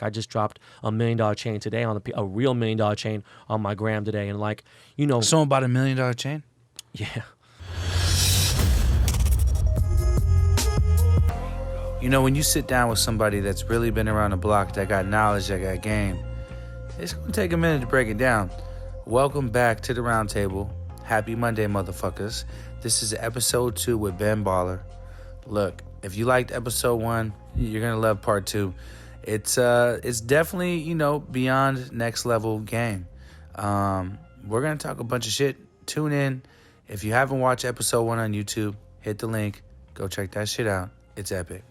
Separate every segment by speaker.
Speaker 1: I just dropped $1 million chain today on a real $1 million chain on my gram today, and like, you know,
Speaker 2: someone bought $1 million chain.
Speaker 1: Yeah.
Speaker 2: You know, when you sit down with somebody that's really been around the block, that got knowledge, that got game, it's gonna take a minute to break it down. Welcome back to the Round Table. Happy Monday, motherfuckers. This is episode 2 with Ben Baller. Look, if you liked episode 1, you're gonna love part 2. It's definitely, you know, beyond next level game. We're gonna talk a bunch of shit. Tune in. If you haven't watched episode 1 on YouTube, hit the link. Go check that shit out. It's epic.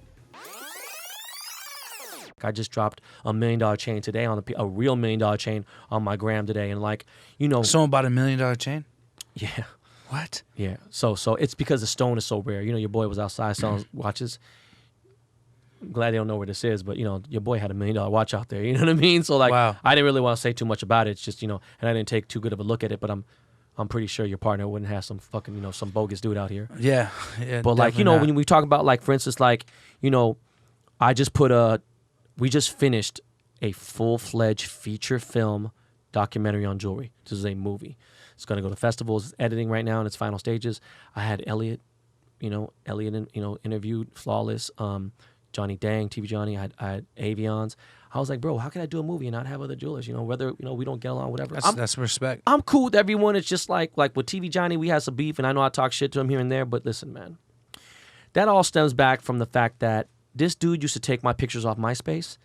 Speaker 1: I just dropped $1 million chain today on a real $1 million chain on my gram today, and like, you know,
Speaker 2: someone bought $1 million chain.
Speaker 1: Yeah.
Speaker 2: What?
Speaker 1: Yeah. So it's because the stone is so rare. You know, your boy was outside selling watches. I'm glad they don't know where this is, but you know, your boy had $1 million watch out there. You know what I mean? So like,
Speaker 2: wow.
Speaker 1: I didn't really want to say too much about it. It's just, you know, and I didn't take too good of a look at it. But I'm pretty sure your partner wouldn't have some fucking, you know, some bogus dude out here.
Speaker 2: Yeah.
Speaker 1: But like, you know, when we talk about like, for instance, like, you know, we just finished a full-fledged feature film documentary on jewelry. This is a movie. It's going to go to festivals. It's editing right now in its final stages. I had Elliot interviewed, flawless. Johnny Dang, TV Johnny. I had Avions. I was like, bro, how can I do a movie and not have other jewelers? You know, whether, you know, we don't get along, whatever.
Speaker 2: That's respect.
Speaker 1: I'm cool with everyone. It's just like with TV Johnny, we had some beef, and I know I talk shit to him here and there. But listen, man, that all stems back from the fact that this dude used to take my pictures off MySpace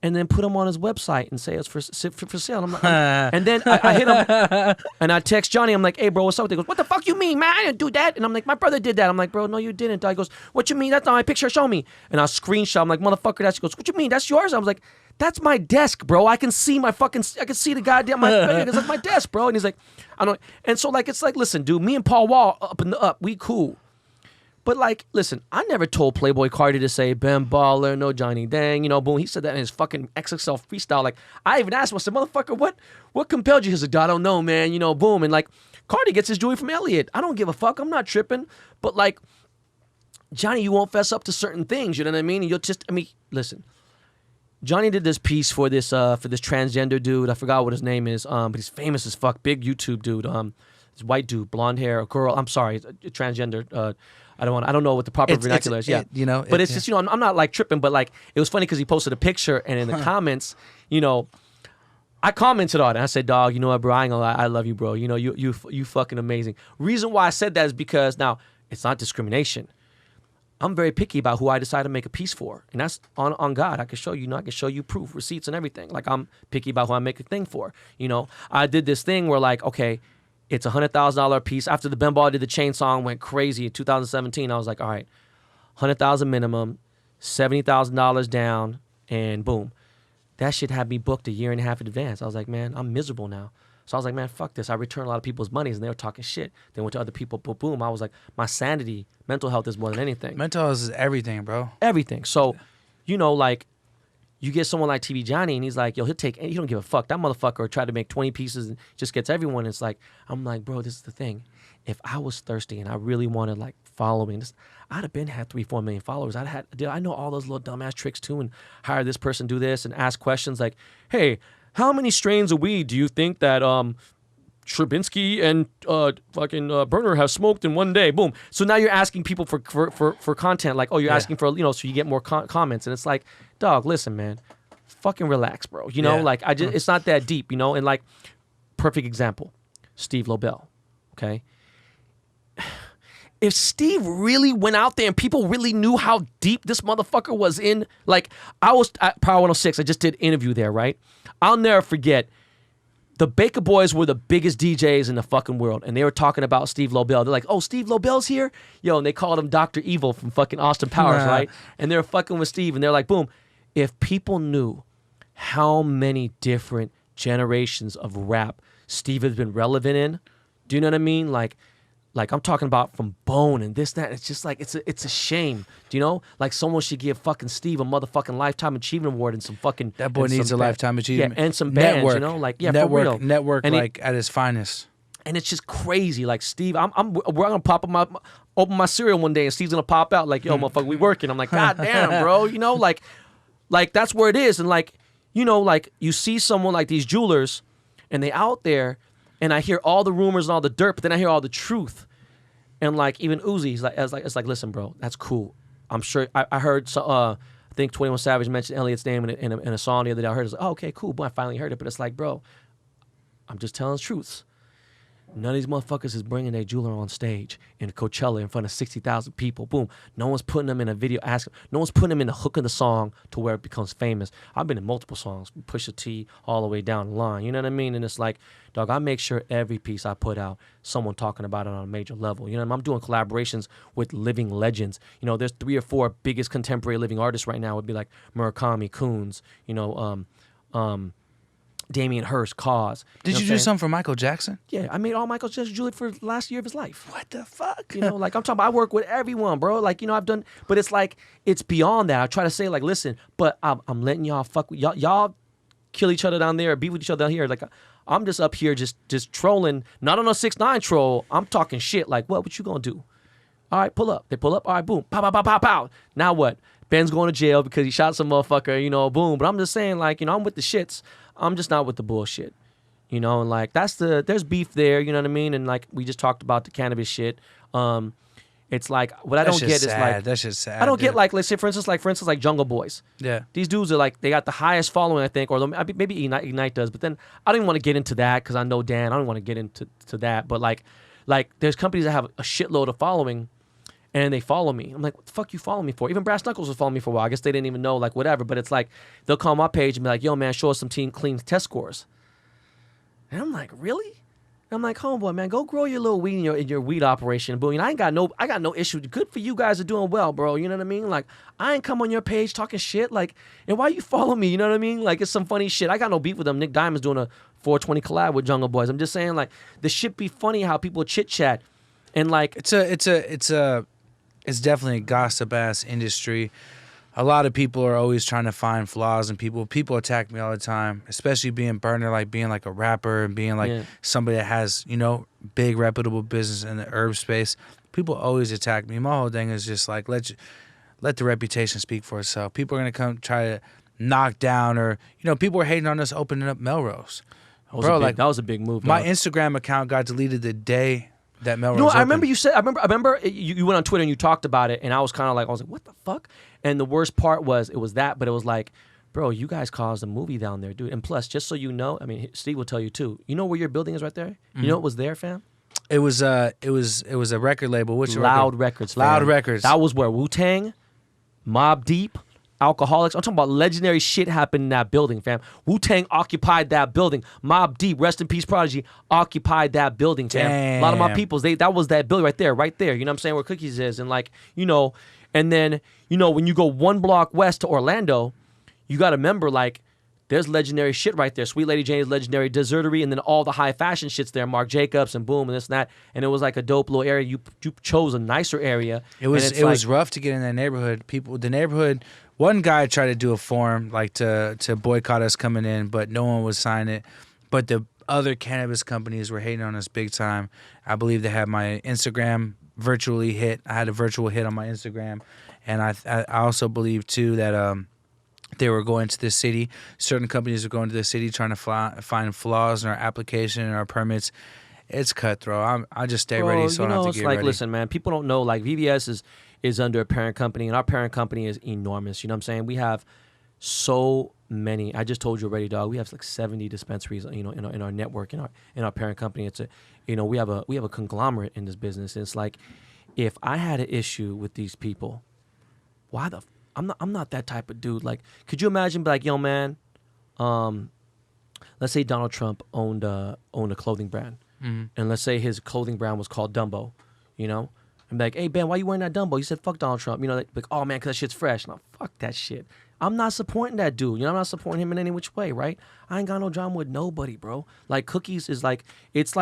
Speaker 1: and then put them on his website and say it's for sale. I'm like, and then I hit him and I text Johnny. I'm like, hey, bro, what's up? He goes, what the fuck you mean, man? I didn't do that. And I'm like, my brother did that. I'm like, bro, no, you didn't. He goes, what you mean? That's not my picture. Show me. And I screenshot. I'm like, motherfucker, that's. He goes, what you mean? That's yours? I was like, that's my desk, bro. I can see I can see the goddamn, that's my desk, bro. And he's like, I don't. And so like, it's like, listen, dude, me and Paul Wall we cool. But like, listen, I never told Playboy Cardi to say Ben Baller, no Johnny Dang, you know, boom. He said that in his fucking XXL freestyle. Like, I even asked him, I said, motherfucker, what compelled you? He said, I don't know, man, you know, boom. And like, Cardi gets his jewelry from Elliot. I don't give a fuck. I'm not tripping. But like, Johnny, you won't fess up to certain things. You know what I mean? And you'll just, listen. Johnny did this piece for this transgender dude. I forgot what his name is. But he's famous as fuck. Big YouTube dude. This white dude, blonde hair, a girl. I'm sorry, transgender. I don't know what the proper vernacular is. Yeah,
Speaker 2: you know.
Speaker 1: But it's just, you know, I'm not like tripping, but like it was funny because he posted a picture and in the comments, you know, I commented on it. I said, dog, you know what, bro? I ain't gonna lie, I love you, bro. You know, you fucking amazing. Reason why I said that is because now it's not discrimination. I'm very picky about who I decide to make a piece for, and that's on God. I can show you, I can show you proof, receipts, and everything. Like I'm picky about who I make a thing for. You know, I did this thing where like, okay, it's $100,000 piece. After the Ben Ball did the Chain song, went crazy in 2017. I was like, all right, $100,000 minimum, $70,000 down, and boom. That shit had me booked a year and a half in advance. I was like, man, I'm miserable now. So I was like, man, fuck this. I returned a lot of people's monies, and they were talking shit. They went to other people, boom, boom. I was like, my sanity, mental health is more than anything.
Speaker 2: Mental health is everything, bro.
Speaker 1: Everything. So, you know, like, you get someone like TV Johnny, and he's like, yo, he don't give a fuck. That motherfucker tried to make 20 pieces and just gets everyone. It's like, I'm like, bro, this is the thing. If I was thirsty and I really wanted like following, I'd have been had 3-4 million followers. I know all those little dumbass tricks too, and hire this person, do this, and ask questions like, hey, how many strains of weed do you think that Stravinsky and Berner have smoked in one day? Boom. So now you're asking people for content, like, oh, you're asking for, you know, so you get more comments, and it's like, dog, listen, man, fucking relax, bro. You know, like it's not that deep, you know. And like, perfect example, Steve Lobel. Okay, if Steve really went out there and people really knew how deep this motherfucker was in, like, I was at Power 106. I just did an interview there, right? I'll never forget. The Baker Boys were the biggest DJs in the fucking world, and they were talking about Steve Lobel. They're like, oh, Steve Lobel's here? Yo, and they called him Dr. Evil from fucking Austin Powers, right? And they're fucking with Steve, and they're like, boom. If people knew how many different generations of rap Steve has been relevant in, do you know what I mean? Like I'm talking about from Bone and this, that. It's just like, it's a shame. Do you know? Like someone should give fucking Steve a motherfucking Lifetime Achievement Award and some fucking...
Speaker 2: That boy needs a Lifetime Achievement.
Speaker 1: Yeah, and some bands,
Speaker 2: network,
Speaker 1: you know? Like, yeah,
Speaker 2: network,
Speaker 1: for real.
Speaker 2: Network, and like at his finest.
Speaker 1: And it's just crazy. Like Steve, we're gonna open my cereal one day and Steve's gonna pop out like, yo, motherfucker, we working. I'm like, God damn, bro. You know, like that's where it is. And like, you know, like you see someone like these jewelers and they out there and I hear all the rumors and all the dirt, but then I hear all the truth. And like even Uzi's it's like, listen, bro, that's cool. I'm sure I heard I think 21 Savage mentioned Elliot's name in a song the other day. I heard it was like, oh, okay, cool. Boy, I finally heard it. But it's like, bro, I'm just telling the truths. None of these motherfuckers is bringing their jeweler on stage in Coachella in front of 60,000 people. Boom. No one's putting them in a video. No one's putting them in the hook of the song to where it becomes famous. I've been in multiple songs, Pusha T all the way down the line. You know what I mean? And it's like, dog, I make sure every piece I put out, someone talking about it on a major level. You know what I mean? I'm doing collaborations with living legends. You know, there's 3 or 4 biggest contemporary living artists right now. It would be like Murakami, Coons, you know, Damien Hirst, Cause.
Speaker 2: Did you do something for Michael Jackson?
Speaker 1: Yeah, I made all Michael Jackson's jewelry for the last year of his life.
Speaker 2: What the fuck?
Speaker 1: You know, like I'm talking about, I work with everyone, bro. Like, you know, I've done, but it's like, it's beyond that. I try to say, like, listen, but I'm letting y'all fuck with y'all kill each other down there, or be with each other down here. Like, I'm just up here just trolling, not on a 6ix9ine troll. I'm talking shit. Like, what you gonna do? All right, pull up. They pull up. All right, boom. Pow, pow, pow, pow, pow. Now what? Ben's going to jail because he shot some motherfucker, you know, boom. But I'm just saying, like, you know, I'm with the shits. I'm just not with the bullshit. You know, and like there's beef there, you know what I mean? And like we just talked about the cannabis shit. It's like what I don't get is like
Speaker 2: that's just sad.
Speaker 1: I don't get like, let's say for instance like Jungle Boys.
Speaker 2: Yeah.
Speaker 1: These dudes are like, they got the highest following, I think, or maybe Ignite does, but then I don't even want to get into that because I know Dan. I don't want to get into that. But like there's companies that have a shitload of following and they follow me. I'm like, what the fuck you follow me for? Even Brass Knuckles was following me for a while. I guess they didn't even know, like whatever. But it's like they'll call my page and be like, yo man, show us some clean test scores. And I'm like, really? And I'm like, homeboy, man, go grow your little weed in your weed operation. But you know, I got no issue. Good for you guys are doing well, bro. You know what I mean? Like, I ain't come on your page talking shit. Like, and why you follow me? You know what I mean? Like, it's some funny shit. I got no beef with them. Nick Diamond's doing a 420 collab with Jungle Boys. I'm just saying, like, the shit be funny how people chit chat, and like,
Speaker 2: it's definitely a gossip ass industry. A lot of people are always trying to find flaws in people. People attack me all the time, especially being Berner, like being like a rapper and being like somebody that has, you know, big reputable business in the herb space. People always attack me. My whole thing is just like, let the reputation speak for itself. People are going to come try to knock down, or, you know, people were hating on us opening up Melrose.
Speaker 1: That was a big move.
Speaker 2: My Instagram account got deleted the day that Melrose
Speaker 1: opened.
Speaker 2: I
Speaker 1: remember you said, I remember you went on Twitter and you talked about it, and I was kind of like, what the fuck? And the worst part was, it was that, but it was like, bro, you guys caused a movie down there, dude. And plus, just so you know, I mean, Steve will tell you too. You know where your building is right there? You know what was there, fam?
Speaker 2: It was a record label. Which
Speaker 1: Loud Records. Fam.
Speaker 2: Loud Records.
Speaker 1: That was where Wu-Tang, Mobb Deep, Alcoholics. I'm talking about legendary shit happened in that building, fam. Wu-Tang occupied that building. Mobb Deep, rest in peace, Prodigy, occupied that building, fam.
Speaker 2: Damn.
Speaker 1: A lot of my peoples, that was that building right there. You know what I'm saying? Where Cookies is, and like, you know, and then, you know, when you go 1 block west to Orlando, you got to remember, like, there's legendary shit right there. Sweet Lady Jane's legendary Desertery, and then all the high fashion shit's there. Marc Jacobs and boom and this and that. And it was like a dope little area. You chose a nicer area.
Speaker 2: It was rough to get in that neighborhood. One guy tried to do a forum, like to boycott us coming in, but no one would sign it. But the other cannabis companies were hating on us big time. I believe they had my Instagram virtually hit. I had a virtual hit on my Instagram. And I also believe, too, that they were going to the city. Certain companies were going to the city trying to find flaws in our application and our permits. It's cutthroat. I just stay ready, so I don't have to get ready.
Speaker 1: Listen, man, people don't know, like, VVS is under a parent company, and our parent company is enormous. You know what I'm saying? We have so many. I just told you already, dog. We have like 70 dispensaries, you know, in our network, in our parent company. It's we have a conglomerate in this business. And it's like, if I had an issue with these people, I'm not that type of dude. Like, could you imagine, be like, yo, man, let's say Donald Trump owned a clothing brand, and let's say his clothing brand was called Dumbo, you know? I'm like, hey, Ben, why you wearing that Dumbo? He said, fuck Donald Trump. You know, like, oh, man, because that shit's fresh. No, fuck that shit. I'm not supporting that dude. You know, I'm not supporting him in any which way, right? I ain't got no drama with nobody, bro. Like, Cookies is like, it's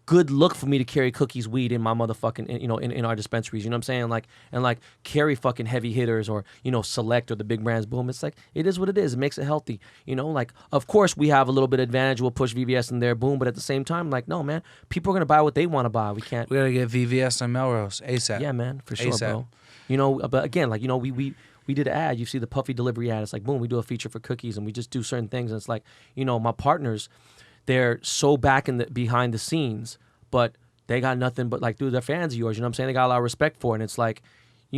Speaker 1: good look for me to carry Cookies weed in my motherfucking, you know, in our dispensaries. You know what I'm saying? Like, and like carry fucking heavy hitters or, you know, Select or the big brands. Boom. It's like, it is what it is. It makes it healthy. You know, like, of course we have a little bit of advantage. We'll push VVS in there. Boom. But at the same time, like, no, man, people are going to buy what they want to buy. We got
Speaker 2: to get VVS on Melrose ASAP.
Speaker 1: Yeah, man, for sure,
Speaker 2: ASAP.
Speaker 1: bro. You know, but again, like, you know, we we did an ad. You see the Puffy delivery ad. It's like, boom, we do a feature for cookies, and we just do certain things. And it's like, my partners, they're so back behind the scenes, but they got nothing but like, dude, they're fans of yours. You know what I'm saying? They got a lot of respect for it. And it's like, I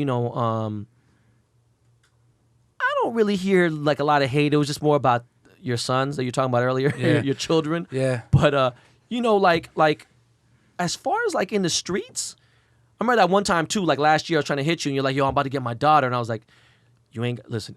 Speaker 1: don't really hear like a lot of hate. It was just more about your sons that you're talking about earlier, your children.
Speaker 2: Yeah.
Speaker 1: But like as far as like in the streets, I remember that one time too, like last year I was trying to hit you and you're like, yo, I'm about to get my daughter. And I was like, listen,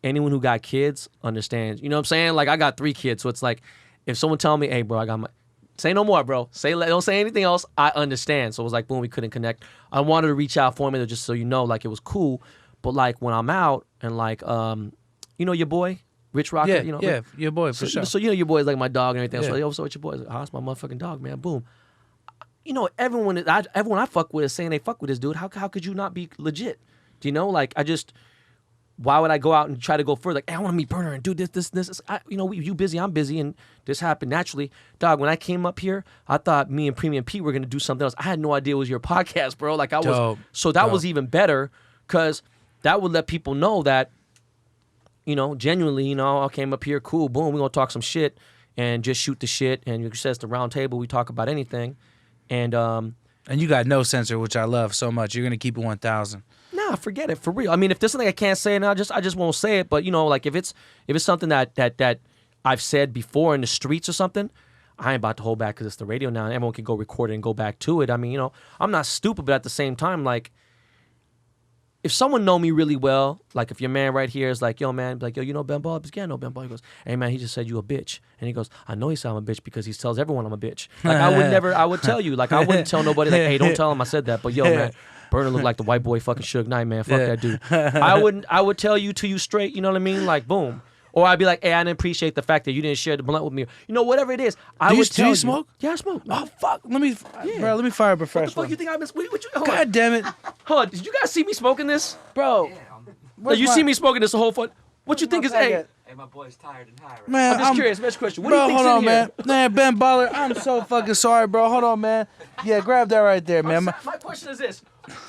Speaker 1: anyone who got kids understands. You know what I'm saying? Like I got 3 kids. So it's like, if someone tell me, hey bro, I got say no more, bro. Don't say anything else. I understand. So it was like, boom, we couldn't connect. I wanted to reach out for him just so like it was cool. But like when I'm out and like, your boy, Rich Rocker,
Speaker 2: your boy for sure.
Speaker 1: So your boy is like my dog and everything. Yeah. So like, yo, so it's your boy. Like, it's my motherfucking dog, man. Boom. Everyone I fuck with is saying they fuck with this dude. How could you not be legit? Do you know? Like why would I go out and try to go further? Like, hey, I want to meet Berner and do this. You busy, I'm busy, and this happened naturally. Dog, when I came up here, I thought me and Premium Pete were gonna do something else. I had no idea it was your podcast, bro. Like that was even better because that would let people know that, genuinely, I came up here, cool, boom, we're gonna talk some shit and just shoot the shit. And you said it's the round table, we talk about anything. And
Speaker 2: you got no censor, which I love so much. You're gonna keep it 1,000.
Speaker 1: Nah, forget it, for real. I mean, if there's something I can't say now, I just won't say it. But like if it's something that I've said before in the streets or something, I ain't about to hold back because it's the radio now and everyone can go record it and go back to it. I mean, I'm not stupid, but at the same time, like, if someone know me really well, like if your man right here is like, yo, man, like, yo, you know Ben Ball? Yeah, I know Ben Ball. He goes, hey, man, he just said you a bitch. And he goes, I know he said I'm a bitch because he tells everyone I'm a bitch. Like, I would tell you. Like, I wouldn't tell nobody, like, hey, don't tell him I said that. But, yo, man, Berner looked like the white boy fucking Suge Knight, man. Fuck that dude. I would tell you to you straight, you know what I mean? Like, boom. Or I'd be like, hey, I didn't appreciate the fact that you didn't share the blunt with me. Whatever it is. Do you
Speaker 2: smoke?
Speaker 1: Yeah, I smoke.
Speaker 2: Oh, fuck. Let me fire up a fresh
Speaker 1: one. What the fuck you think I've been smoking?
Speaker 2: God damn it.
Speaker 1: Hold on. Did you guys see me smoking this?
Speaker 2: Bro.
Speaker 1: You see me smoking this the whole fun. What you think is, hey,
Speaker 3: my boy's tired and high right
Speaker 2: man,
Speaker 1: I'm just curious. Next question. What
Speaker 2: bro,
Speaker 1: do you think's
Speaker 2: hold on,
Speaker 1: in here?
Speaker 2: man. Ben Baller, I'm so fucking sorry, bro. Hold on, man. Yeah, grab that right there, man.
Speaker 1: My question is this.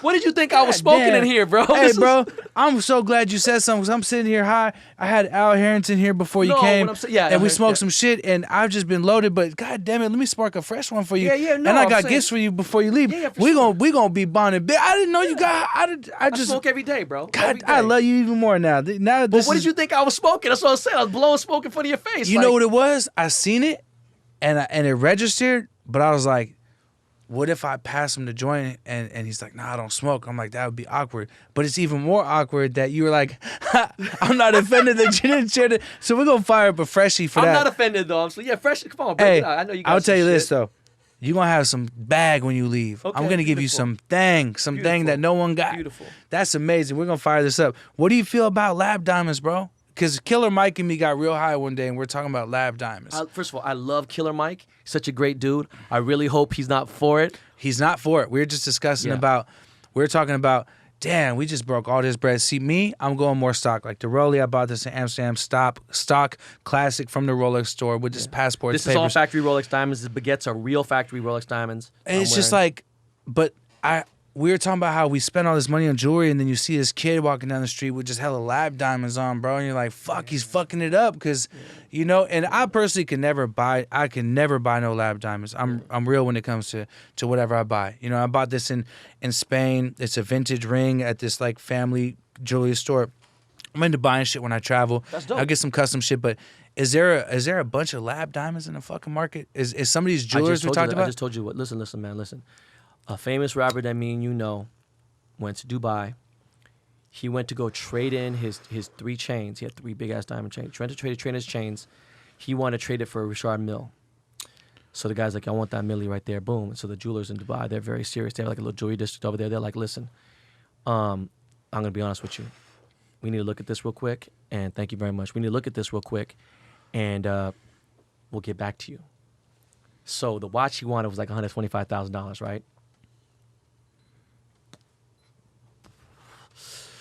Speaker 1: What did you think I was smoking in here, bro?
Speaker 2: Hey, bro, I'm so glad you said something because I'm sitting here high. I had Al Harrington here before you came, and we smoked some shit, and I've just been loaded, but god damn it, let me spark a fresh one for you.
Speaker 1: Yeah, no,
Speaker 2: and I got gifts for you before you leave. We gonna be bonding. I didn't know you got, I just
Speaker 1: smoke every day, bro.
Speaker 2: God, I love you even more now.
Speaker 1: But what did you think I was smoking? That's what I said. I was blowing smoke in front of your face.
Speaker 2: You know what it was? I seen it, and it registered, but I was like, what if I pass him the joint and he's like, nah, I don't smoke. I'm like, that would be awkward. But it's even more awkward that you were like, I'm not offended that you didn't share it. So we're going to fire up a freshie for that.
Speaker 1: I'm not offended, though. Fresh. Come on, break it out. I know you got
Speaker 2: I'll tell you this,
Speaker 1: shit.
Speaker 2: though. You're going to have some bag when you leave. Okay, I'm going to give you some thing that no one got.
Speaker 1: Beautiful.
Speaker 2: That's amazing. We're going to fire this up. What do you feel about lab diamonds, bro? Because Killer Mike and me got real high one day, and we're talking about lab diamonds.
Speaker 1: First of all, I love Killer Mike. He's such a great dude. I really hope he's not for it.
Speaker 2: He's not for it. We were just discussing talking about, damn, we just broke all this bread. See, me, I'm going more stock. Like the Rollie, I bought this in Amsterdam, stock classic from the Rolex store with this passport.
Speaker 1: This is all factory Rolex diamonds. The baguettes are real factory Rolex diamonds.
Speaker 2: And it's just like, but we were talking about how we spent all this money on jewelry, and then you see this kid walking down the street with just hella lab diamonds on, bro, and you're like, fuck, he's fucking it up, because, and I personally can never buy no lab diamonds. I'm real when it comes to whatever I buy. I bought this in Spain. It's a vintage ring at this like family jewelry store. I'm into buying shit when I travel.
Speaker 1: That's dope.
Speaker 2: I'll get some custom shit, but is there a bunch of lab diamonds in the fucking market? Is some of these jewelers we talked about?
Speaker 1: I just told you what. Listen, man, listen. A famous rapper that me and you know went to Dubai. He went to go trade in his 3 chains. He had 3 big-ass diamond chains. He went to trade his chains. He wanted to trade it for a Richard Mille. So the guy's like, I want that milli right there. Boom. And so the jewelers in Dubai, they're very serious. They have like a little jewelry district over there. They're like, listen, I'm going to be honest with you. We need to look at this real quick. And thank you very much. We need to look at this real quick. And we'll get back to you. So the watch he wanted was like $125,000, right?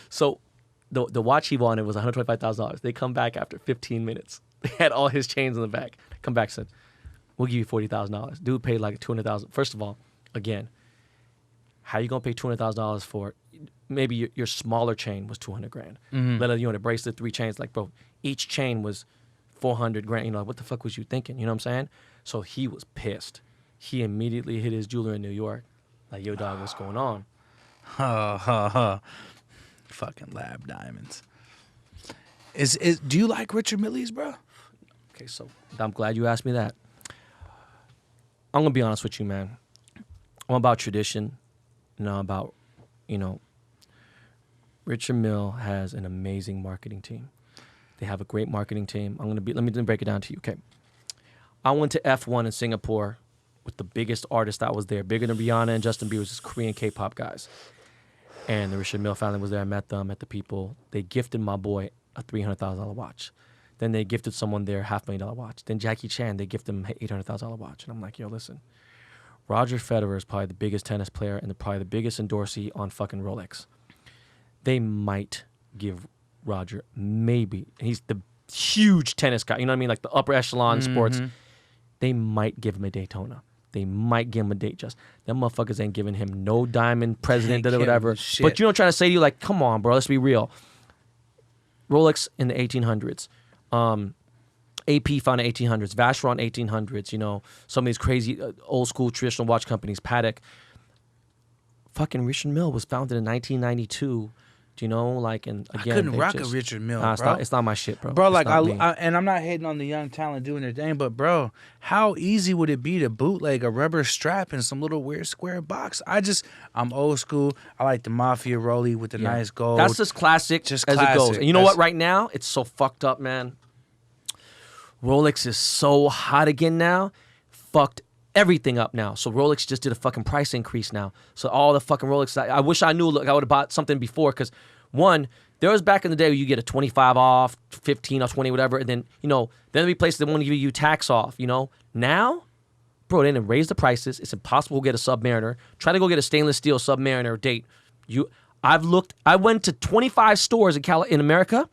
Speaker 1: So the watch he wanted was $125,000. They come back after 15 minutes. They had all his chains in the back. Come back, said, we'll give you $40,000. Dude paid like $200,000. First of all, again, How you gonna pay $200,000 for? Maybe your smaller chain was $200,000.
Speaker 2: Mm-hmm.
Speaker 1: Let alone the bracelet, 3 chains. Like, bro, each chain was $400,000. You know, like, what the fuck was you thinking? You know what I'm saying? So he was pissed. He immediately hit his jeweler in New York. Like, yo, dog, what's going on?
Speaker 2: Fucking lab diamonds. Do you like Richard Milles, bro?
Speaker 1: Okay, so I'm glad you asked me that. I'm gonna be honest with you, man. I'm about tradition. About, Richard Mille has an amazing marketing team. They have a great marketing team. Let me break it down to you, okay? I went to F1 in Singapore with the biggest artist that was there, bigger than Rihanna and Justin Bieber, just Korean K-pop guys. And the Richard Mille family was there. I met them, met the people. They gifted my boy a $300,000 watch. Then they gifted someone their $500,000 watch. Then Jackie Chan, they gifted him an $800,000 watch. And I'm like, yo, listen, Roger Federer is probably the biggest tennis player and probably the biggest endorsee on fucking Rolex. They might give Roger maybe, and he's the huge tennis guy, you know what I mean, like the upper echelon sports. They might give him a Daytona. They might give him a date just. Them motherfuckers ain't giving him no diamond president or whatever. But you know, trying to say to you, like, come on, bro, let's be real. Rolex in the 1800s. AP found in 1800s. Vacheron 1800s. Some of these crazy old school traditional watch companies. Patek. Fucking Richard Mille was founded in 1992. And again,
Speaker 2: I couldn't rock a Richard Mille, bro.
Speaker 1: It's not my shit, bro.
Speaker 2: Bro, like and I'm not hating on the young talent doing their thing, but bro, how easy would it be to bootleg a rubber strap in some little weird square box? I'm old school. I like the Mafia Rollie with the nice gold.
Speaker 1: That's just classic, as it goes. And you know what? Right now, it's so fucked up, man. Rolex is so hot again now. Fucked everything up now. So Rolex just did a fucking price increase now. So all the fucking Rolex, I wish I knew, look, I would have bought something before, because one, there was back in the day where you get a 25 off, 15 off, 20, whatever, and then, then there'll be places that want to give you tax off, Now, bro, they didn't raise the prices. It's impossible to get a Submariner. Try to go get a stainless steel Submariner date. I went to 25 stores in America,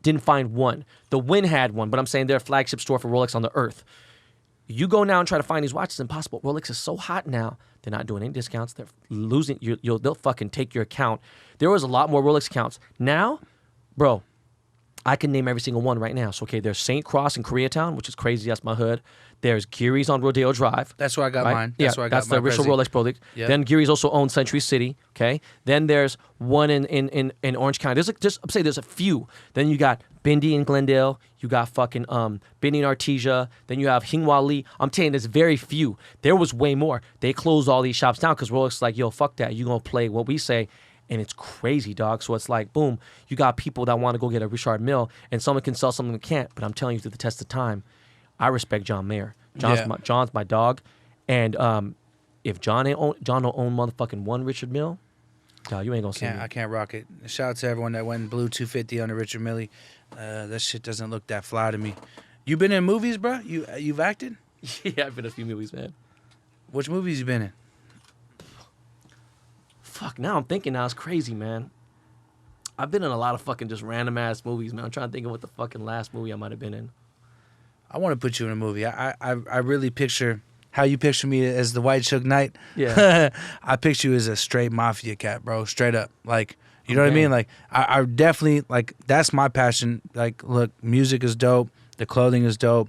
Speaker 1: didn't find one. The Wynn had one, but I'm saying they're a flagship store for Rolex on the earth. You go now and try to find these watches, it's impossible. Rolex is so hot now, they're not doing any discounts. They're losing, they'll fucking take your account. There was a lot more Rolex accounts. Now, bro, I can name every single one right now. So, okay, there's St. Cross in Koreatown, which is crazy. That's my hood. There's Geary's on Rodeo Drive.
Speaker 2: That's where I got mine.
Speaker 1: That's where I got that's the original Rolex product. Yep. Then Geary's also owns Century City. Okay. Then there's one in Orange County. I'm saying there's a few. Then you got Bindi in Glendale. You got fucking Bindi in Artesia. Then you have Hinghwa Lee. I'm telling you, there's very few. There was way more. They closed all these shops down because Rolex is like, yo, fuck that. You gonna play what we say. And it's crazy, dog. So it's like, boom, you got people that want to go get a Richard Mille, and someone can sell something that can't. But I'm telling you, through the test of time, I respect John Mayer. John's my dog. And if John don't own motherfucking one Richard Mille, dog, you ain't gonna see me.
Speaker 2: I can't rock it. Shout out to everyone that went and blew 250 on the Richard Mille. That shit doesn't look that fly to me. You been in movies, bro? You've acted?
Speaker 1: Yeah, I've been in a few movies, man.
Speaker 2: Which movies you been in?
Speaker 1: Fuck, now I'm thinking now it's crazy, man. I've been in a lot of fucking just random ass movies, man. I'm trying to think of what the fucking last movie I might have been in.
Speaker 2: I want to put you in a movie. I really picture how you picture me as the white Suge Knight.
Speaker 1: Yeah.
Speaker 2: I picture you as a straight mafia cat, bro. Straight up. Like, you know what I mean? Like, I definitely, like, that's my passion. Like, look, music is dope. The clothing is dope.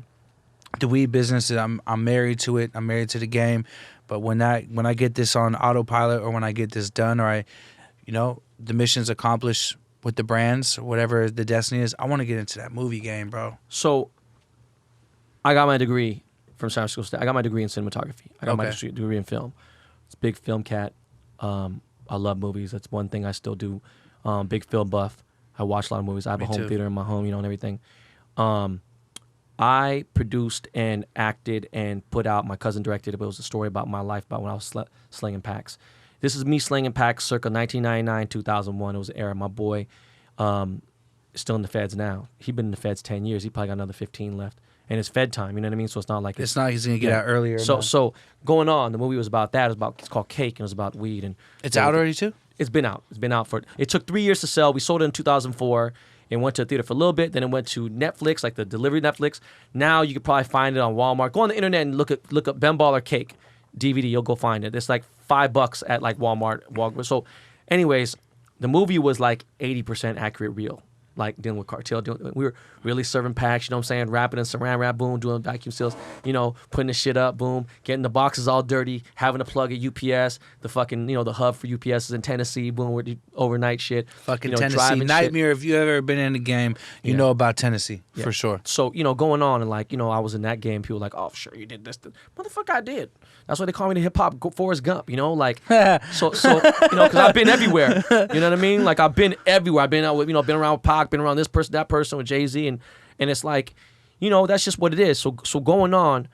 Speaker 2: The weed business, I'm married to it. I'm married to the game. But when I get this on autopilot, or when I get this done, or the mission's accomplished with the brands, or whatever the destiny is, I want to get into that movie game, bro.
Speaker 1: So, I got my degree from San Francisco State. I got my degree in cinematography. I got my degree in film. It's a big film cat. I love movies. That's one thing I still do. Big film buff. I watch a lot of movies. I have a home theater in my home, and everything. I produced and acted and put out, my cousin directed it, but it was a story about my life, about when I was slinging packs. This is me slinging packs circa 1999, 2001. It was an era. My boy is still in the feds now. He's been in the feds 10 years. He probably got another 15 left. And it's fed time, you know what I mean? So it's not like...
Speaker 2: It's not he's going to get out earlier.
Speaker 1: So going on, the movie was about that. It's called Cake, and it was about weed. And
Speaker 2: it's out already, too?
Speaker 1: It's been out. It took 3 years to sell. We sold it in 2004. It went to a theater for a little bit. Then it went to Netflix, like the delivery Netflix. Now you could probably find it on Walmart. Go on the internet and look up Ben Baller Cake DVD. You'll go find it. There's like $5 at like Walmart. So, anyways, the movie was like 80% accurate, real. Like dealing with cartel, we were really serving packs, you know what I'm saying? Wrapping in saran wrap, boom, doing vacuum seals, you know, putting the shit up, boom, getting the boxes all dirty, having to plug at UPS, the fucking, you know, the hub for UPS is in Tennessee, boom, with the overnight shit.
Speaker 2: Fucking
Speaker 1: you know,
Speaker 2: Tennessee nightmare. If you ever been in the game, you know about Tennessee for sure.
Speaker 1: So, you know, going on and like, you know, I was in that game. People were like, oh, sure, you did this. Motherfucker, I did. That's why they call me the hip hop Forrest Gump, you know, like, so you know, because I've been everywhere. You know what I mean? Like, I've been everywhere. I've been out with, you know, been around with Pac, been around this person, that person with Jay-Z. And it's like, you know, that's just what it is. So going on,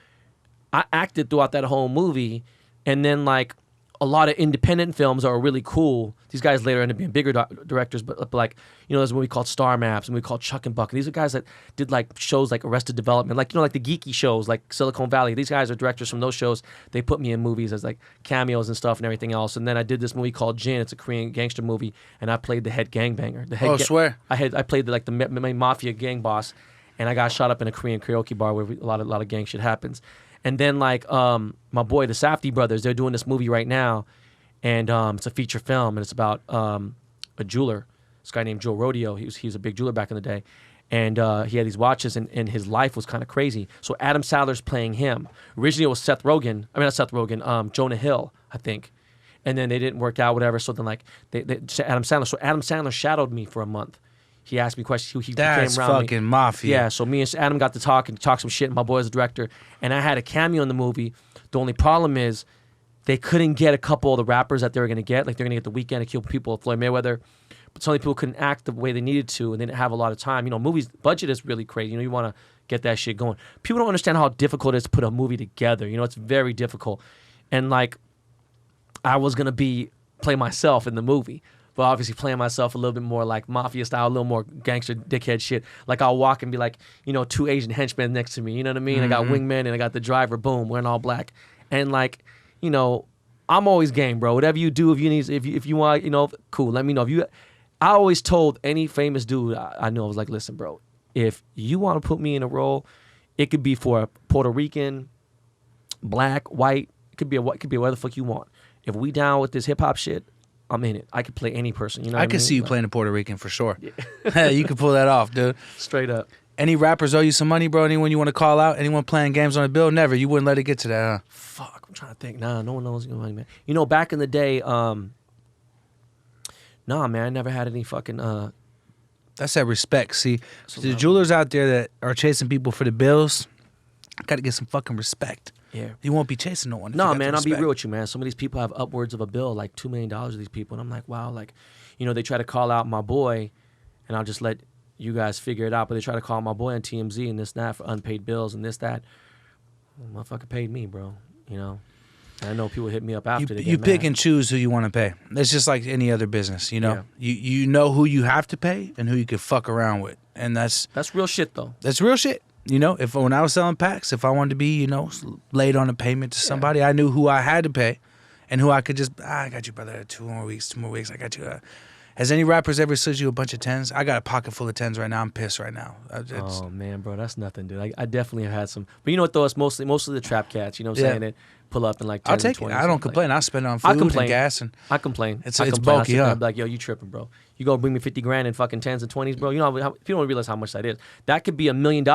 Speaker 1: I acted throughout that whole movie. And then, like, a lot of independent films are really cool. These guys later end up being bigger directors, but like, you know, there's a movie called Star Maps, and we called Chuck and Buck. And these are guys that did like shows like Arrested Development, like, you know, like the geeky shows like Silicon Valley. These guys are directors from those shows. They put me in movies as like cameos and stuff and everything else. And then I did this movie called Jin. It's a Korean gangster movie, and I played the head gangbanger.
Speaker 2: Swear.
Speaker 1: I played the mafia gang boss, and I got shot up in a Korean karaoke bar where a lot of gang shit happens. And then like my boy, the Safdie brothers, they're doing this movie right now. And it's a feature film, and it's about a jeweler, this guy named Joe Rodeo. He was a big jeweler back in the day, and he had these watches, and his life was kind of crazy. So Adam Sandler's playing him. Originally it was Jonah Hill, I think, and then they didn't work out, whatever. So then like Adam Sandler shadowed me for a month. He asked me questions. He
Speaker 2: That's
Speaker 1: came around
Speaker 2: fucking
Speaker 1: me.
Speaker 2: mafia.
Speaker 1: Yeah, so me and Adam got to talk some shit. And my boy was the director, and I had a cameo in the movie. The only problem is, they couldn't get a couple of the rappers that they were going to get. Like, they're going to get The Weeknd, a couple people, Floyd Mayweather. But some of the people couldn't act the way they needed to, and they didn't have a lot of time. You know, movies, budget is really crazy. You know, you want to get that shit going. People don't understand how difficult it is to put a movie together. You know, it's very difficult. And, like, I was going to play myself in the movie. But obviously playing myself a little bit more like mafia style, a little more gangster dickhead shit. Like, I'll walk and be like, you know, 2 Asian henchmen next to me. You know what I mean? Mm-hmm. I got wingmen, and I got the driver, boom, wearing all black. And, like, you know, I'm always game, bro. Whatever you do, if you want, you know, cool. Let me know. I always told any famous dude I know, I was like, listen, bro, if you want to put me in a role, it could be for a Puerto Rican, black, white. It could be whatever the fuck you want. If we down with this hip hop shit, I'm in it. I could play any person. You know, I
Speaker 2: can see you playing a Puerto Rican for sure. Yeah. You could pull that off, dude.
Speaker 1: Straight up.
Speaker 2: Any rappers owe you some money, bro? Anyone you want to call out? Anyone playing games on a bill? Never. You wouldn't let it get to that, huh?
Speaker 1: Fuck, I'm trying to think. Nah, no one knows money, man. You know, back in the day, nah, man, I never had any fucking.
Speaker 2: That's that respect. See, the jewelers out there that are chasing people for the bills, got to get some fucking respect.
Speaker 1: Yeah.
Speaker 2: You won't be chasing no one.
Speaker 1: No, man, I'll be real with you, man. Some of these people have upwards of a bill, like $2 million of these people. And I'm like, wow, like, you know, they try to call out my boy, and I'll just let you guys figure it out, but they try to call my boy on TMZ and this and that for unpaid bills and this, that. Well, motherfucker paid me, bro. You know? And I know people hit me up after they get
Speaker 2: You pick
Speaker 1: mad.
Speaker 2: and choose who you want to pay. It's just like any other business, you know? Yeah. You know who you have to pay and who you could fuck around with. And that's
Speaker 1: real shit, though.
Speaker 2: That's real shit. You know, when I was selling packs, if I wanted to be, you know, late on a payment to somebody, I knew who I had to pay and who I could just, I got you, brother, 2 more weeks, I got you. Has any rappers ever slid you a bunch of 10s? I got a pocket full of 10s right now. I'm pissed right now.
Speaker 1: Oh, man, bro, that's nothing, dude. I definitely have had some. But you know what, though? It's mostly the trap cats, you know what I'm saying? That pull up in like 10s
Speaker 2: I'll take it. I don't complain. I spend it on food and gas. And
Speaker 1: I complain.
Speaker 2: It's bulky, huh?
Speaker 1: I'm like, yo, you tripping, bro. You gonna bring me 50 grand in fucking 10s and 20s, bro? You know, people don't realize how much that is. That could be $1 million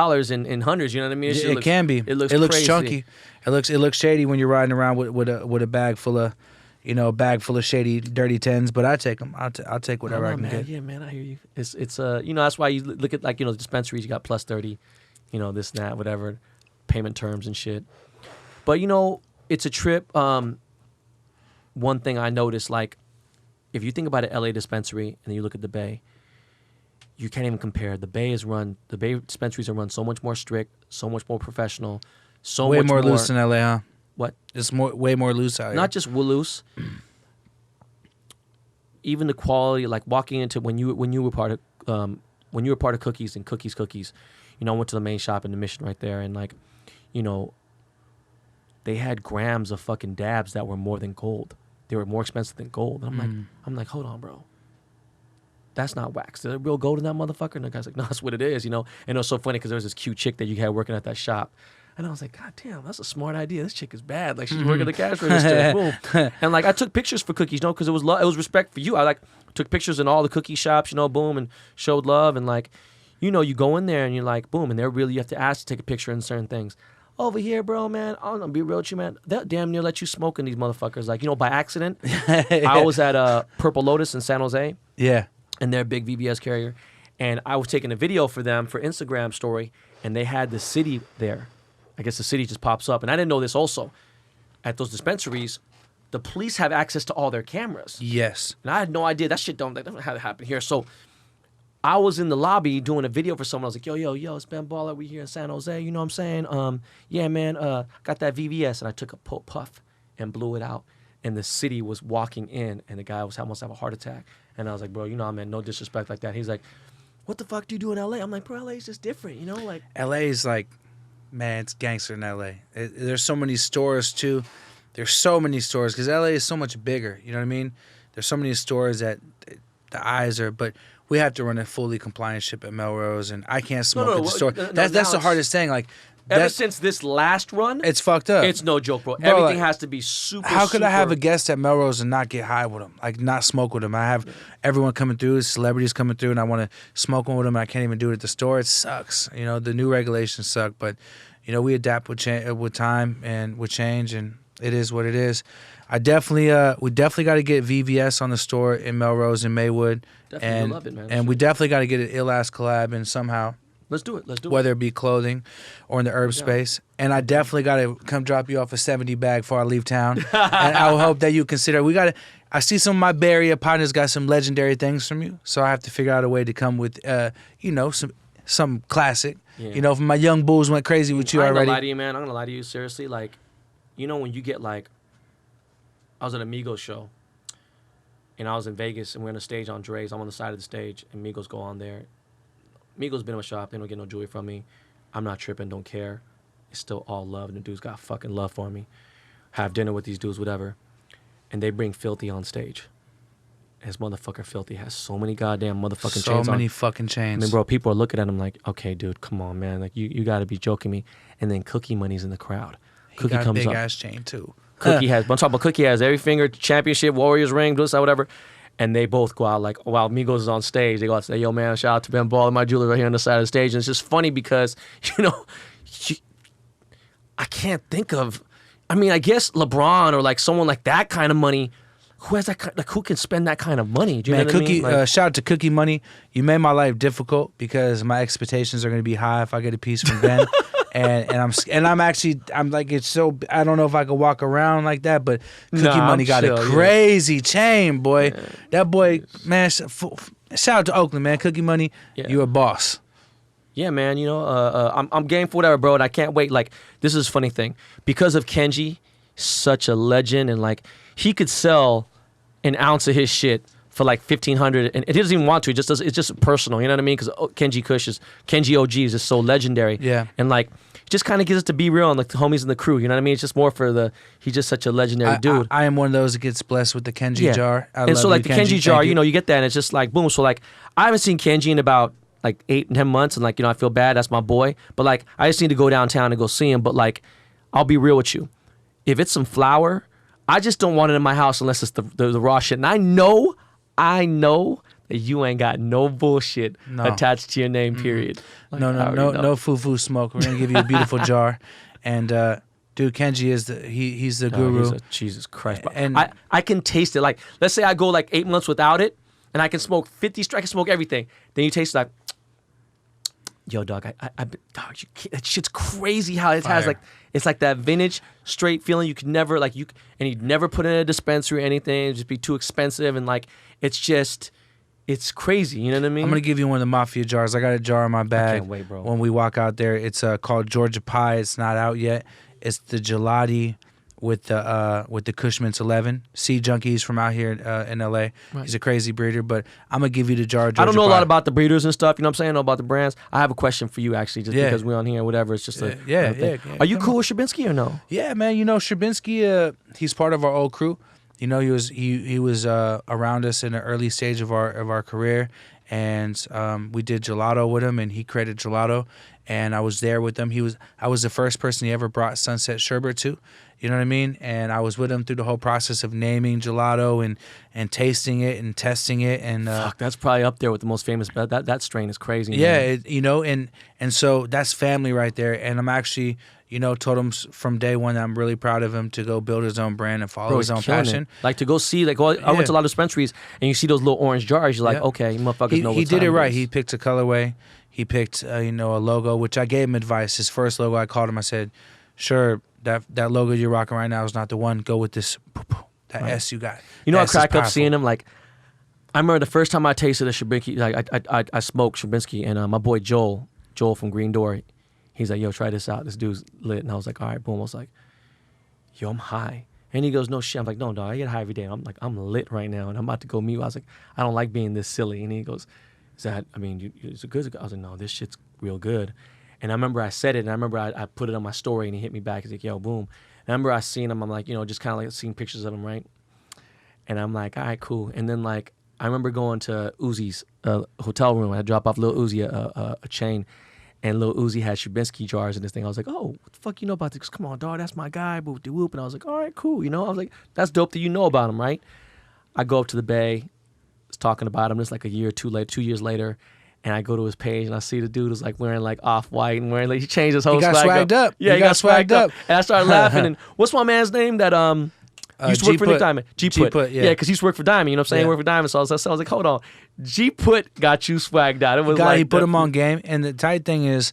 Speaker 1: in hundreds, you know what I mean?
Speaker 2: It can be.
Speaker 1: It looks
Speaker 2: looks
Speaker 1: crazy.
Speaker 2: chunky. It looks shady when you're riding around with a bag full of, you know, a bag full of shady, dirty 10s, but I take them. I'll take whatever I can get.
Speaker 1: Yeah, man, I hear you. It's you know, that's why you look at, like, you know, the dispensaries, you got plus 30, you know, this and that, whatever, payment terms and shit. But, you know, it's a trip. One thing I noticed, like, if you think about an LA dispensary and then you look at the Bay, you can't even compare. The Bay dispensaries are run so much more strict, so much more professional,
Speaker 2: way more loose than LA, huh?
Speaker 1: What?
Speaker 2: It's way more loose out here.
Speaker 1: Not just loose. Even the quality, like walking into when you were part of Cookies and Cookies. You know, I went to the main shop in the Mission right there, and like, you know, they had grams of fucking dabs that were more than gold. They were more expensive than gold. And I'm like, hold on, bro. That's not wax. Is there real gold in that motherfucker? And the guy's like, no, that's what it is, you know. And it was so funny because there was this cute chick that you had working at that shop. And I was like, God damn, that's a smart idea. This chick is bad. Like, she's working the cash register. Boom. And like, I took pictures for cookies, because it was respect for you. I like took pictures in all the cookie shops, boom, and showed love. And like, you go in there and you're like, boom, and you have to ask to take a picture in certain things. Over here, bro, man, I'm gonna be real with you, man. They'll damn near let you smoke in these motherfuckers. Like, by accident. I was at Purple Lotus in San Jose.
Speaker 2: Yeah.
Speaker 1: And they're a big VVS carrier. And I was taking a video for them for Instagram story, and they had the city there. I guess the city just pops up. And I didn't know this also. At those dispensaries, the police have access to all their cameras.
Speaker 2: Yes.
Speaker 1: And I had no idea. That shit don't have to happen here. So I was in the lobby doing a video for someone. I was like, yo, it's Ben Baller. We here in San Jose. You know what I'm saying? Yeah, man, got that VVS. And I took a puff and blew it out. And the city was walking in, and the guy was almost have a heart attack. And I was like, bro, I meant no disrespect like that. He's like, what the fuck do you do in LA? I'm like, bro, LA is just different, like.
Speaker 2: LA is like, man, it's gangster in LA. There's so many stores too. There's so many stores because LA is so much bigger. You know what I mean? There's so many stores that the eyes are, but we have to run a fully compliant ship at Melrose, and I can't smoke at the store. That's the hardest thing. Like,
Speaker 1: ever since this last run,
Speaker 2: it's fucked up.
Speaker 1: It's no joke, bro. Everything has to be super.
Speaker 2: How could I have a guest at Melrose and not get high with them? Like, not smoke with them. I have everyone coming through, celebrities coming through, and I want to smoke with them, and I can't even do it at the store. It sucks. The new regulations suck, but we adapt with time and with change, and it is what it is. We definitely got to get VVS on the store in Melrose and Maywood,
Speaker 1: definitely love it, man.
Speaker 2: And we definitely got to get an ill ass collab in somehow.
Speaker 1: Let's do it.
Speaker 2: Whether it be clothing or in the herb space. And I definitely got to come drop you off a 70 bag before I leave town. And I will hope that you consider. I see some of my Bay Area partners got some legendary things from you. So I have to figure out a way to come with, some classic. Yeah. If my young bulls went crazy with you already.
Speaker 1: I'm going to lie to you, man. I'm going to lie to you, seriously. Like, when you get like, I was at a Migos show. And I was in Vegas, and we're on a stage on Dre's. I'm on the side of the stage, and Migos go on there. Migos been in my shop. They don't get no jewelry from me. I'm not tripping. Don't care. It's still all love. And the dudes got fucking love for me. Have dinner with these dudes, whatever. And they bring Filthy on stage. His motherfucker Filthy has so many goddamn motherfucking chains on.
Speaker 2: So many fucking chains.
Speaker 1: I mean, bro, people are looking at him like, okay, dude, come on, man. Like, you got to be joking me. And then Cookie Money's in the crowd. Cookie
Speaker 2: comes up. He got a big-ass chain, too.
Speaker 1: I'm talking about Cookie has every finger, championship, Warriors ring, this, that, whatever. And they both go out like, while Migos is on stage, they go out and say, yo, man, shout out to Ben Baller, my jeweler right here on the side of the stage. And it's just funny because, I can't think of, I guess LeBron or like someone like that kind of money, who has that, like, who can spend that kind of money? Do you know what
Speaker 2: Cookie,
Speaker 1: I mean? Like,
Speaker 2: shout out to Cookie Money. You made my life difficult because my expectations are going to be high if I get a piece from Ben. I'm like, it's so, I don't know if I could walk around like that, but Cookie Money got a crazy chain, boy. Yeah. That boy, man, shout out to Oakland, man. Cookie Money, you a boss.
Speaker 1: Yeah, man, I'm game for whatever, bro, and I can't wait. Like, this is a funny thing. Because of Kenji, such a legend, and like, he could sell an ounce of his shit for like $1,500, and it doesn't even want to. It just does. It's just personal, you know what I mean? Because Kenji OG is just so legendary.
Speaker 2: Yeah.
Speaker 1: And like, it just kind of gets us to be real and like the homies in the crew. You know what I mean? It's just more for he's just such a legendary dude.
Speaker 2: I am one of those that gets blessed with the Kenji jar.
Speaker 1: And so like the Kenji jar, you get that, and it's just like boom. So like, I haven't seen Kenji in about like 8 10 months, and like I feel bad. That's my boy. But like, I just need to go downtown and go see him. But like, I'll be real with you. If it's some flour, I just don't want it in my house unless it's the raw shit. And I know that you ain't got no bullshit attached to your name, period. Like,
Speaker 2: no foo-foo smoke. We're going to give you a beautiful jar. And, dude, Kenji is he's the guru.
Speaker 1: Jesus Christ.
Speaker 2: And
Speaker 1: I can taste it. Like, let's say I go like 8 months without it, and I can smoke 50 strikes, I can smoke everything. Then you taste like, yo, dog, dog, that shit's crazy how it has like, it's like that vintage straight feeling. You could never and you'd never put it in a dispensary or anything. It'd just be too expensive, and like, it's crazy. You know what I mean?
Speaker 2: I'm gonna give you one of the Mafia jars. I got a jar in my bag.
Speaker 1: I can't wait, bro.
Speaker 2: When we walk out there, it's called Georgia Pie. It's not out yet. It's the gelati with the Cushman's 11 Sea Junkies from out here in LA. Right. He's a crazy breeder, but I'm gonna give you the jar.
Speaker 1: I don't know a lot about the breeders and stuff. You know what I'm saying? I know about the brands. I have a question for you actually, just because we're on here, whatever. It's just
Speaker 2: yeah.
Speaker 1: Are you cool with Shabinsky or no?
Speaker 2: Yeah, man. Shabinsky, he's part of our old crew. He was around us in the early stage of our career, and we did gelato with him, and he created gelato, and I was there with him. I was the first person he ever brought Sunset Sherbet to. You know what I mean? And I was with him through the whole process of naming gelato and tasting it and testing it. And
Speaker 1: Fuck, that's probably up there with the most famous. That strain is crazy.
Speaker 2: yeah,
Speaker 1: man.
Speaker 2: and so that's family right there. And I'm actually, told him from day one that I'm really proud of him to go build his own brand and follow his own passion.
Speaker 1: It. Like to go see, I went to a lot of dispensaries and you see those little orange jars. You're like, okay, motherfuckers know.
Speaker 2: He did it right. He picked a colorway. He picked a logo, which I gave him advice. His first logo, I called him. I said, sure. That logo you're rocking right now is not the one. Go with this, that right. S you got.
Speaker 1: I crack up seeing him. Like, I remember the first time I tasted a Shabinsky, like I smoked Shabinsky, and my boy Joel from Green Door, he's like, yo, try this out. This dude's lit. And I was like, all right, boom. I was like, yo, I'm high. And he goes, no shit. I'm like, no, dog, I get high every day. I'm like, I'm lit right now, and I'm about to go mute. I was like, I don't like being this silly. And he goes, is it good? I was like, no, this shit's real good. And I remember I said it, and I remember I put it on my story, and he hit me back. He's like, yo, boom. And I remember I seen him. I'm like, just kind of like seeing pictures of him, right? And I'm like, all right, cool. And then, like, I remember going to Uzi's hotel room. I dropped off Lil Uzi a chain, and Lil Uzi had Shabinsky jars in this thing. I was like, oh, what the fuck you know about this? Come on, dog, that's my guy, boop de whoop. And I was like, all right, cool. I was like, that's dope that you know about him, right? I go up to the Bay, was talking about him. It's like a year or 2 years later. And I go to his page and I see the dude was like wearing like off-white and wearing he changed his whole swag up.
Speaker 2: He got swagged up.
Speaker 1: Yeah, he got swagged up. And I started laughing. And what's my man's name that used to work for Nick Diamond? G-Put. Yeah, because he used to work for Diamond. You know what I'm saying? He worked for Diamond. So I was like, hold on. G-Put got you swagged out. It was
Speaker 2: he put him on game. And the tight thing is,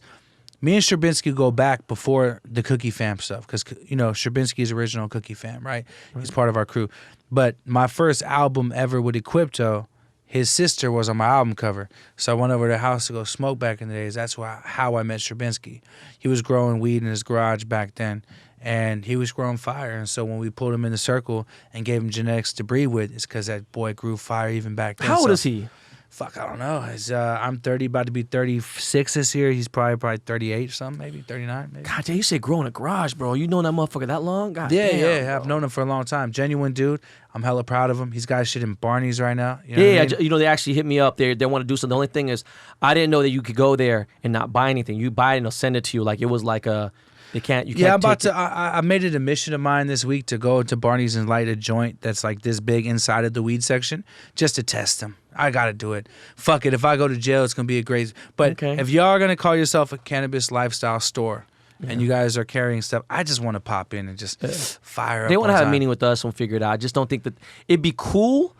Speaker 2: me and Shabinsky go back before the Cookie Fam stuff because, Shabinsky's original Cookie Fam, right? He's part of our crew. But my first album ever with Equipto, his sister was on my album cover. So I went over to the house to go smoke back in the days. That's how I met Shabinsky. He was growing weed in his garage back then, and he was growing fire. And so when we pulled him in the circle and gave him genetics to breed with, it's because that boy grew fire even back then.
Speaker 1: How old is he?
Speaker 2: Fuck, I don't know. I'm 30, about to be 36 this year. He's probably 38 or something, maybe 39. Maybe.
Speaker 1: God damn, you say grow in a garage, bro. You know that motherfucker that long? God
Speaker 2: yeah,
Speaker 1: damn,
Speaker 2: yeah.
Speaker 1: bro.
Speaker 2: I've known him for a long time. Genuine dude. I'm hella proud of him. He's got shit in Barney's right now. You know what I mean?
Speaker 1: They actually hit me up. They want to do something. The only thing is, I didn't know that you could go there and not buy anything. You buy it and they'll send it to you. Like it was like a. You can't.
Speaker 2: Yeah, I'm about to. I made it a mission of mine this week to go to Barney's and light a joint that's like this big inside of the weed section just to test them. I gotta do it. Fuck it. If I go to jail, it's gonna be a great. But if y'all are gonna call yourself a cannabis lifestyle store, and you guys are carrying stuff, I just want to pop in and just fire up.
Speaker 1: They want to have a meeting with us and figure it out. I just don't think that it'd be cool.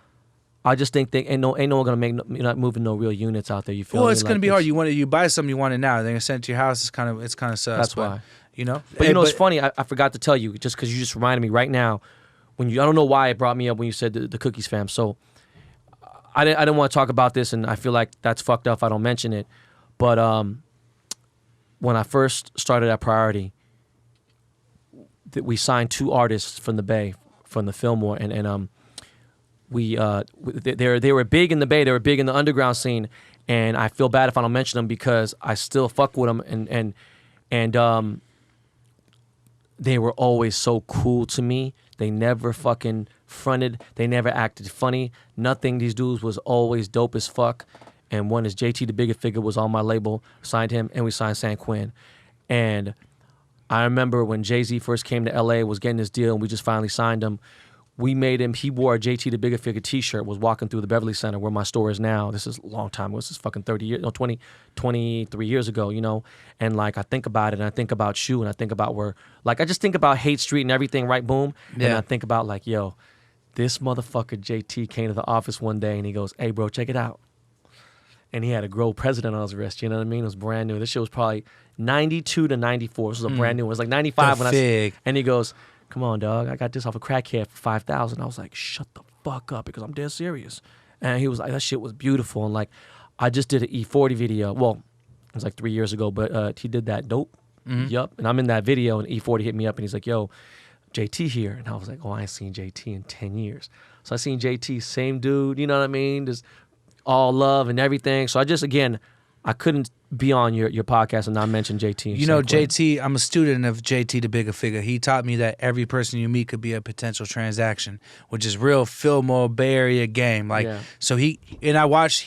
Speaker 1: I just think ain't no one gonna make you're not moving no real units out there. You feel?
Speaker 2: Well,
Speaker 1: me?
Speaker 2: it's gonna be hard. You buy something, you want it now. They're gonna send it to your house. It's kind of sus.
Speaker 1: That's why.
Speaker 2: But
Speaker 1: it's funny. I forgot to tell you just because you just reminded me right now. I don't know why it brought me up when you said the Cookies Fam. So I didn't want to talk about this, and I feel like that's fucked up if I don't mention it. But when I first started at Priority, we signed 2 artists from the Bay, from the Fillmore, and they were big in the Bay. They were big in the underground scene, and I feel bad if I don't mention them because I still fuck with them, and they were always so cool to me. They never fucking fronted. They never acted funny. Nothing. These dudes was always dope as fuck. And one is JT the Bigger Figure was on my label. Signed him, and we signed San Quinn. And I remember when Jay-Z first came to LA, was getting this deal, and we just finally signed him. We made him, he wore a JT the Bigger Figure t-shirt, was walking through the Beverly Center where my store is now. This is a long time ago. This is fucking 23 years ago, And like, I think about it, and I think about Shu, and I think about I just think about Haight Street and everything, right? Boom. Yeah. And I think about like, yo, this motherfucker JT came to the office one day and he goes, hey bro, check it out. And he had a Grow President on his wrist, you know what I mean? It was brand new. This shit was probably 92 to 94. This was a brand new one. It was like 95 and he goes, come on, dog. I got this off a crackhead for $5,000. I was like, shut the fuck up because I'm dead serious. And he was like, that shit was beautiful. And like, I just did an E40 video. Well, it was like 3 years ago, but he did that dope. Yup. And I'm in that video, and E40 hit me up, and he's like, yo, JT here. And I was like, oh, I ain't seen JT in 10 years. So I seen JT, same dude, you know what I mean? Just all love and everything. So I just, again, I couldn't be on your podcast and not mention JT.
Speaker 2: You know, JT, I'm a student of JT the Bigger Figure. He taught me that every person you meet could be a potential transaction, which is real Fillmore Bay Area game. Like, so he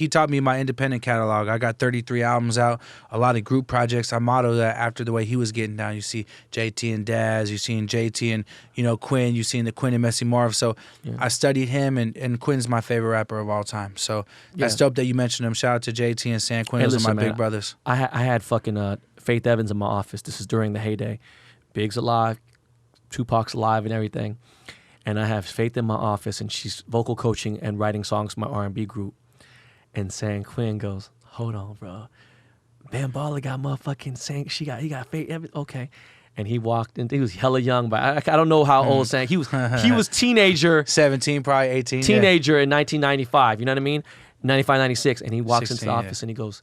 Speaker 2: taught me my independent catalog. I got 33 albums out, a lot of group projects. I modeled that after the way he was getting down. You see JT and Daz, you seen JT and, you know, Quinn, you seen the Quinn and Messy Marv. So I studied him, and Quinn's my favorite rapper of all time. So that's dope that you mentioned him. Shout out to JT and San Quinn. Those are my big brothers.
Speaker 1: I had fucking Faith Evans in my office. This is during the heyday. Big's alive, Tupac's alive and everything. And I have Faith in my office, and she's vocal coaching and writing songs for my R&B group. And San Quinn goes, hold on, bro. Van Baller got motherfucking San, he got Faith Evans, okay. And he walked in, he was hella young, but I don't know how old San, he was teenager.
Speaker 2: 17, probably 18.
Speaker 1: Teenager in 1995, you know what I mean? 95, 96, and he walks 16, into the office and he goes,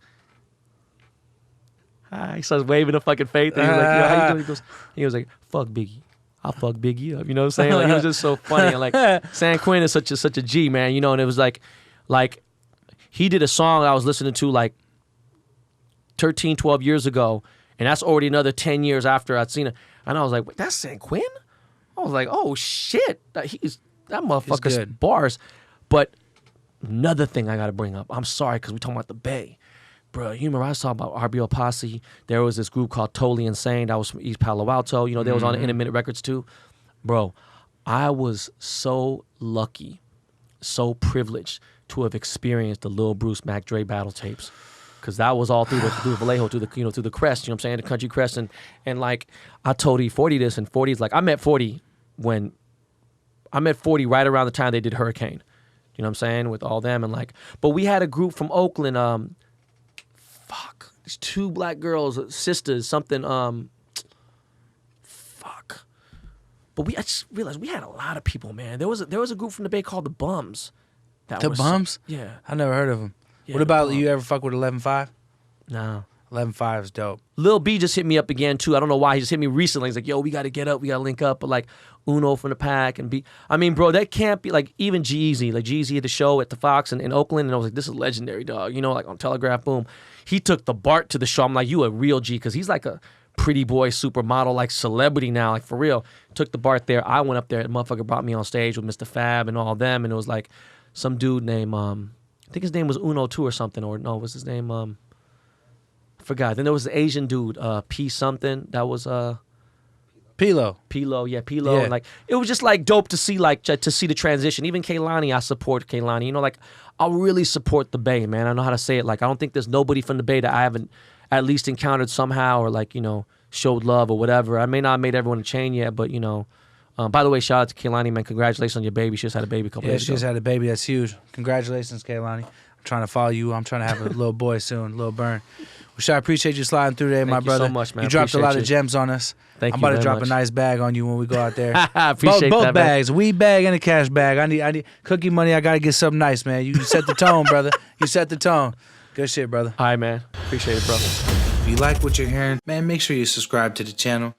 Speaker 1: hi. He starts waving a fucking Faith. And he was like, yo, how you doing? He was like, fuck Biggie. I'll fuck Biggie up. You know what I'm saying? Like, he was just so funny. And like, San Quinn is such a G, man. You know, and it was like he did a song I was listening to like 13, 12 years ago, and that's already another 10 years after I'd seen it. And I was like, wait, that's San Quinn? I was like, oh shit. That motherfucker's bars. But another thing I got to bring up. I'm sorry, because we're talking about the Bay. Bro, you remember I was talking about RBO Posse. There was this group called Totally Insane. That was from East Palo Alto. You know, they was on Intermittent Records too. Bro, I was so lucky, so privileged to have experienced the Lil Bruce Mac Dre battle tapes. Because that was all through the Vallejo, through the Crest, you know what I'm saying, the Country Crest. And like, I told E40 this, and 40's like, I met 40 right around the time they did Hurricane. You know what I'm saying, with all them. And like, but we had a group from Oakland, these two black girls, sisters, something, But I just realized we had a lot of people, man. There was a group from the Bay called the Bums.
Speaker 2: The Bums?
Speaker 1: Yeah.
Speaker 2: I never heard of them.
Speaker 1: Yeah,
Speaker 2: what about, you ever fuck with 11.5?
Speaker 1: No.
Speaker 2: 11.5 is dope.
Speaker 1: Lil B just hit me up again, too. I don't know why. He just hit me recently. He's like, yo, we got to get up. We got to link up. But, like, Uno from the Pack and B. I mean, bro, that can't be, like, even G-Eazy. Like, G-Eazy at the show at the Fox in Oakland. And I was like, this is legendary, dog. You know, like, on Telegraph, boom. He took the Bart to the show. I'm like, you a real G. Because he's like a pretty boy supermodel, like, celebrity now. Like, for real. Took the Bart there. I went up there. The motherfucker brought me on stage with Mr. Fab and all them. And it was, like, some dude named, I think his name was Uno 2 or something. Or, no, was his name, I forgot. Then there was the Asian dude, P something. That was
Speaker 2: Pilo.
Speaker 1: Yeah. And like, it was just like dope to see, like, to see the transition. Even Kehlani, I support Kehlani. You know, like, I'll really support the Bay, man. I know how to say it. Like, I don't think there's nobody from the Bay that I haven't at least encountered somehow or, like, you know, showed love or whatever. I may not have made everyone a chain yet, but, you know. By the way, shout out to Kehlani, man. Congratulations on your baby. She just had a baby a couple days ago.
Speaker 2: Yeah, she just had a baby. That's huge. Congratulations, Kehlani. I'm trying to follow you. I'm trying to have a little boy soon, little Bern. Well, I appreciate you sliding through there, my brother.
Speaker 1: Thank you so much, man.
Speaker 2: You dropped a lot of gems on us.
Speaker 1: Thank you.
Speaker 2: I'm about to drop
Speaker 1: much.
Speaker 2: a nice bag on you when we go out there.
Speaker 1: I appreciate
Speaker 2: both
Speaker 1: that,
Speaker 2: bags,
Speaker 1: man.
Speaker 2: weed bag and a cash bag. I need cookie money. I gotta get something nice, man. You set the tone, brother. You set the tone. Good shit, brother.
Speaker 1: All right, man. Appreciate it, bro.
Speaker 2: If you like what you're hearing, man, make sure you subscribe to the channel.